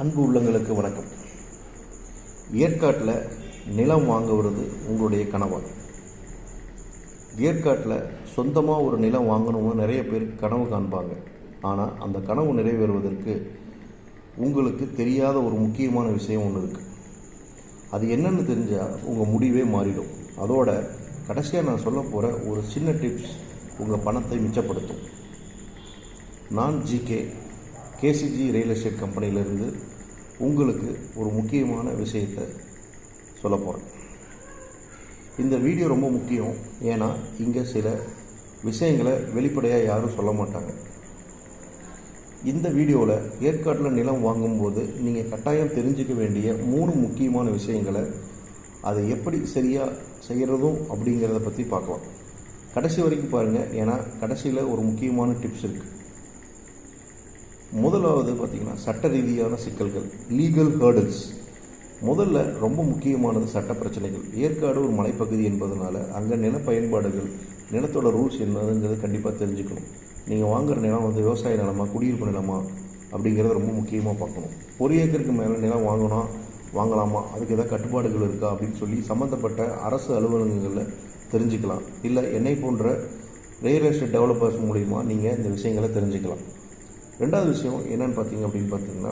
அன்பு உள்ளங்களுக்கு வணக்கம். ஏற்காட்டில் நிலம் வாங்குவது உங்களுடைய கனவா? ஏற்காட்டில் சொந்தமாக ஒரு நிலம் வாங்கணும்னு நிறைய பேர் கனவு காண்பாங்க. ஆனால் அந்த கனவு நிறைவேறுவதற்கு உங்களுக்கு தெரியாத ஒரு முக்கியமான விஷயம் ஒன்று இருக்குது. அது என்னன்னு தெரிஞ்சால் உங்கள் முடிவே மாறிடும். அதோட கடைசியாக நான் சொல்ல போகிற ஒரு சின்ன டிப்ஸ் உங்கள் பணத்தை மிச்சப்படுத்தும். நான் கேசிஜி ரியல் எஸ்டேட் கம்பெனியிலிருந்து உங்களுக்கு ஒரு முக்கியமான விஷயத்தை சொல்ல போகிறேன். இந்த வீடியோ ரொம்ப முக்கியம். ஏன்னா இங்கே சில விஷயங்களை வெளிப்படையாக யாரும் சொல்ல மாட்டாங்க. இந்த வீடியோவில் ஏற்காட்டில் நிலம் வாங்கும்போது நீங்கள் கட்டாயம் தெரிஞ்சுக்க வேண்டிய 3 முக்கியமான விஷயங்களை, அதை எப்படி சரியாக செய்கிறதும் அப்படிங்கிறத பற்றி பார்க்கலாம். கடைசி வரைக்கும் பாருங்கள். ஏன்னா கடைசியில் ஒரு முக்கியமான டிப்ஸ் இருக்குது. முதலாவது பார்த்திங்கன்னா சட்ட ரீதியான சிக்கல்கள், லீகல் ஹேர்டில்ஸ். முதல்ல ரொம்ப முக்கியமானது சட்ட பிரச்சனைகள். ஏற்காடு ஒரு மலைப்பகுதி என்பதனால அங்கே நில பயன்பாடுகள், நிலத்தோட ரூல்ஸ் என்னதுங்கிறது கண்டிப்பாக தெரிஞ்சுக்கணும். நீங்கள் வாங்குகிற நிலம் விவசாய நிலமா, குடியிருப்பு நிலமா அப்படிங்கிறத ரொம்ப முக்கியமாக பார்க்கணும். 1 ஏக்கருக்கு மேலே நிலம் வாங்கலாமா, அதுக்கு ஏதாவது கட்டுப்பாடுகள் இருக்கா அப்படின்னு சொல்லி சம்மந்தப்பட்ட அரசு அலுவலகங்களில் தெரிஞ்சுக்கலாம். இல்லை என்னை போன்ற ரியல் எஸ்டேட் டெவலப்பர்ஸ் மூலிமா நீங்கள் இந்த விஷயங்களை தெரிஞ்சுக்கலாம். ரெண்டாவது விஷயம் என்னென்னு பார்த்தீங்கன்னா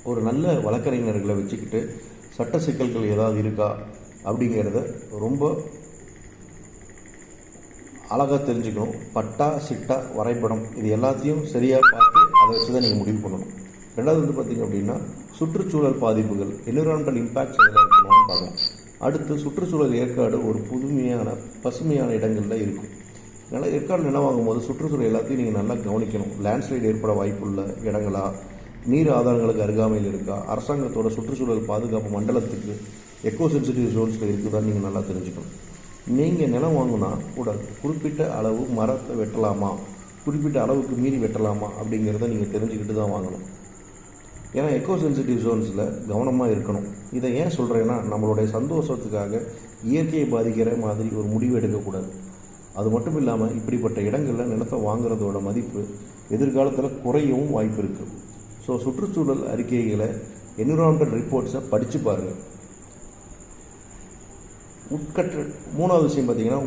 ஒரு நல்ல வழக்கறிஞர்களை வச்சுக்கிட்டு சட்ட சிக்கல்கள் ஏதாவது இருக்கா அப்படிங்கிறத ரொம்ப அழகாக தெரிஞ்சுக்கணும். பட்டா, சிட்டா, வரைபடம் இது எல்லாத்தையும் சரியாக பார்த்து அதை வச்சு தான் நீங்கள் முடிவு பண்ணணும். ரெண்டாவது பார்த்திங்க அப்படின்னா சுற்றுச்சூழல் பாதிப்புகள், என்விரான்மெண்டல் இம்பேக்ட்ஸ் எதாவது இருக்கணும்னு பார்க்கணும். அடுத்து சுற்றுச்சூழல் ஏற்காடு ஒரு பசுமையான இடங்களில் இருக்கும். அதனால் ஏற்காடு நிலம் வாங்கும்போது சுற்றுச்சூழல் எல்லாத்தையும் நீங்கள் நல்லா கவனிக்கணும். லேண்ட்ஸ்லைடு ஏற்பட வாய்ப்புள்ள இடங்களா, நீர் ஆதாரங்களுக்கு அருகாமையில் இருக்கா, அரசாங்கத்தோட சுற்றுச்சூழல் பாதுகாப்பு மண்டலத்துக்கு எக்கோ சென்சிட்டிவ் ஜோன்ஸில் இருக்குதான்னு நீங்கள் நல்லா தெரிஞ்சுக்கணும். நீங்கள் நிலம் வாங்கினா கூட குறிப்பிட்ட அளவு மரத்தை வெட்டலாமா, குறிப்பிட்ட அளவுக்கு மீறி வெட்டலாமா அப்படிங்கிறத நீங்கள் தெரிஞ்சுக்கிட்டு தான் வாங்கணும். ஏன்னா எக்கோ சென்சிட்டிவ் ஜோன்ஸில் கவனமாக இருக்கணும். இதை ஏன் சொல்கிறேன்னா, நம்மளுடைய சந்தோஷத்துக்காக இயற்கையை பாதிக்கிற மாதிரி ஒரு முடிவு எடுக்கக்கூடாது. அது மட்டும் இல்லாமல் இப்படிப்பட்ட இடங்களில் நிலத்தை வாங்குறதோட மதிப்பு எதிர்காலத்தில் குறையவும் வாய்ப்பு இருக்குது. ஸோ சுற்றுச்சூழல் அறிக்கைகளை, என்விரான்மெண்டல் ரிப்போர்ட்ஸை படித்து பாருங்கள். மூணாவது விஷயம் பார்த்தீங்கன்னா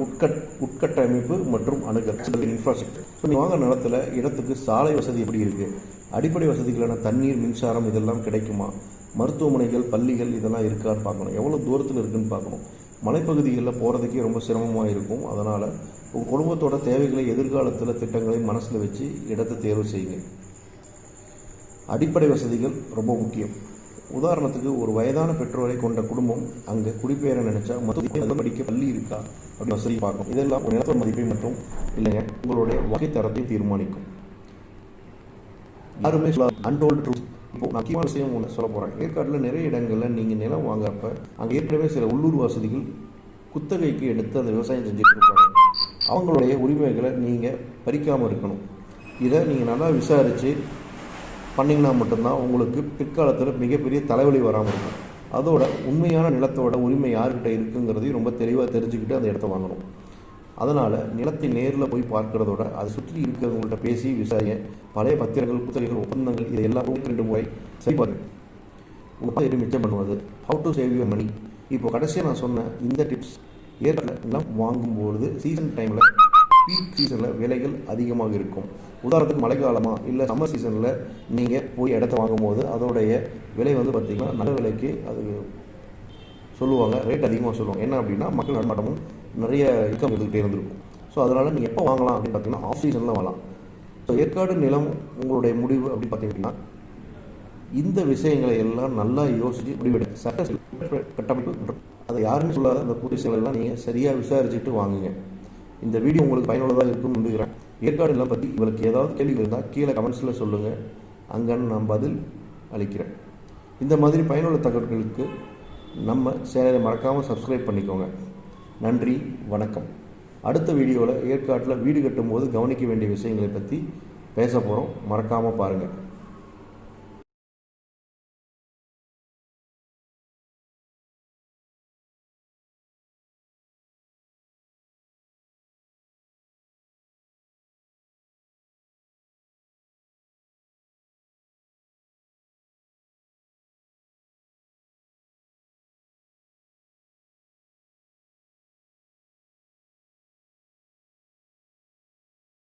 உட்கட்டமைப்பு மற்றும் அணுகல், இன்ஃப்ராஸ்ட்ரக்சர். ஸோ நீங்கள் வாங்குற நிலத்தில் இடத்துக்கு சாலை வசதி எப்படி இருக்குது, அடிப்படை வசதிகளான தண்ணீர், மின்சாரம் இதெல்லாம் கிடைக்குமா, மருத்துவமனைகள், பள்ளிகள் இதெல்லாம் இருக்கான்னு பார்க்கணும். எவ்வளோ தூரத்தில் இருக்குதுன்னு பார்க்கணும். மலைப்பகுதிகளில் போகிறதுக்கே ரொம்ப சிரமமாக இருக்கும். அதனால் உங்கள் குடும்பத்தோட தேவைகளை, எதிர்காலத்தில் திட்டங்களை மனசில் வச்சு இடத்தை தேர்வு செய்யுங்க. அடிப்படை வசதிகள் ரொம்ப முக்கியம். உதாரணத்துக்கு ஒரு வயதான பெற்றோரை கொண்ட குடும்பம் அங்கே குடிபெயர நினைச்சா மொத்தம் படிக்க பள்ளி இருக்கா அப்படி வசதி பார்க்கும். இதெல்லாம் ஒரு நிலத்தோட மதிப்பை மற்றும் இல்லைங்க உங்களுடைய வகை தரத்தை தீர்மானிக்கும். யாருமே அன்டோல்டு ட்ரூத். இப்போ நான் முக்கியமான விஷயம் ஒன்று சொல்ல போகிறேன். ஏற்காட்டில் நிறைய இடங்களில் நீங்கள் நிலம் வாங்குறப்ப அங்கே ஏற்கனவே சில உள்ளூர் வசதிகள் குத்தகைக்கு எடுத்து அந்த விவசாயம் செஞ்சுட்டு இருப்பாங்க. அவங்களுடைய உரிமைகளை நீங்கள் பறிக்காமல் இருக்கணும். இதை நீங்கள் நல்லா விசாரித்து பண்ணிங்கன்னா மட்டும்தான் உங்களுக்கு பிற்காலத்தில் மிகப்பெரிய தலைவலி வராமல் இருக்கும். அதோட உண்மையான நிலத்தோட உரிமை யார்கிட்ட இருக்குங்கிறதையும் ரொம்ப தெளிவாக தெரிஞ்சுக்கிட்டு அந்த இடத்த வாங்கணும். அதனால் நிலத்தை நேரில் போய் பார்க்குறதோட அதை சுற்றி இருக்கிறவங்கள்ட்ட பேசி விசாரிங்க. பழைய பத்திரங்கள், குத்தகைகள், ஒப்பந்தங்கள் இதை எல்லாரும் 2 முறை சரி பாருங்க. உங்கள் மிச்சம் பண்ணுவது, how to save your money. இப்போ கடைசியாக நான் சொன்ன இந்த டிப்ஸ் ஏற்காட்டில் நிலம் வாங்கும்போது சீசன் டைமில், பீக் சீசனில் விலைகள் அதிகமாக இருக்கும். உதாரணத்துக்கு மழைக்காலமாக இல்லை சம்மர் சீசனில் நீங்கள் போய் இடத்த வாங்கும்போது அதோடைய விலை பார்த்திங்கன்னா நல்ல விலைக்கு அது சொல்லுவாங்க, ரேட் அதிகமாக சொல்லுவாங்க. என்ன அப்படின்னா மக்கள் நடமாட்டமும் நிறைய இன்கம் இருந்துகிட்டே இருந்திருக்கும். ஸோ அதனால் நீங்கள் எப்போ வாங்கலாம் அப்படின்னு பார்த்தீங்கன்னா ஆஃப் சீசனில் வாங்கலாம். ஸோ ஏற்காடு நிலம் உங்களுடைய முடிவு அப்படின்னு பார்த்தீங்கன்னா இந்த விஷயங்களை எல்லாம் நல்லா யோசித்து முடிவெடுங்க. சட்ட கட்டமைப்பு மற்றும் அதை யாருன்னு சொல்லாத அந்த புது விஷயங்கள்லாம் நீங்கள் சரியாக விசாரிச்சுட்டு வாங்குங்க. இந்த வீடியோ உங்களுக்கு பயனுள்ளதாக இருக்குன்னு நம்புகிறேன். ஏற்காடு நிலம் பற்றி உங்களுக்கு ஏதாவது கேள்வி இருந்தால் கீழே கமெண்ட்ஸில் சொல்லுங்கள். அங்கே நான் பதில் அளிக்கிறேன். இந்த மாதிரி பயனுள்ள தகவல்களுக்கு நம்ம சேனலை மறக்காமல் சப்ஸ்கிரைப் பண்ணிக்கோங்க. நன்றி, வணக்கம். அடுத்த வீடியோவில் ஏற்காட்டில் வீடு கட்டும்போது கவனிக்க வேண்டிய விஷயங்களை பற்றி பேச போகிறோம். மறக்காமல் பாருங்கள்.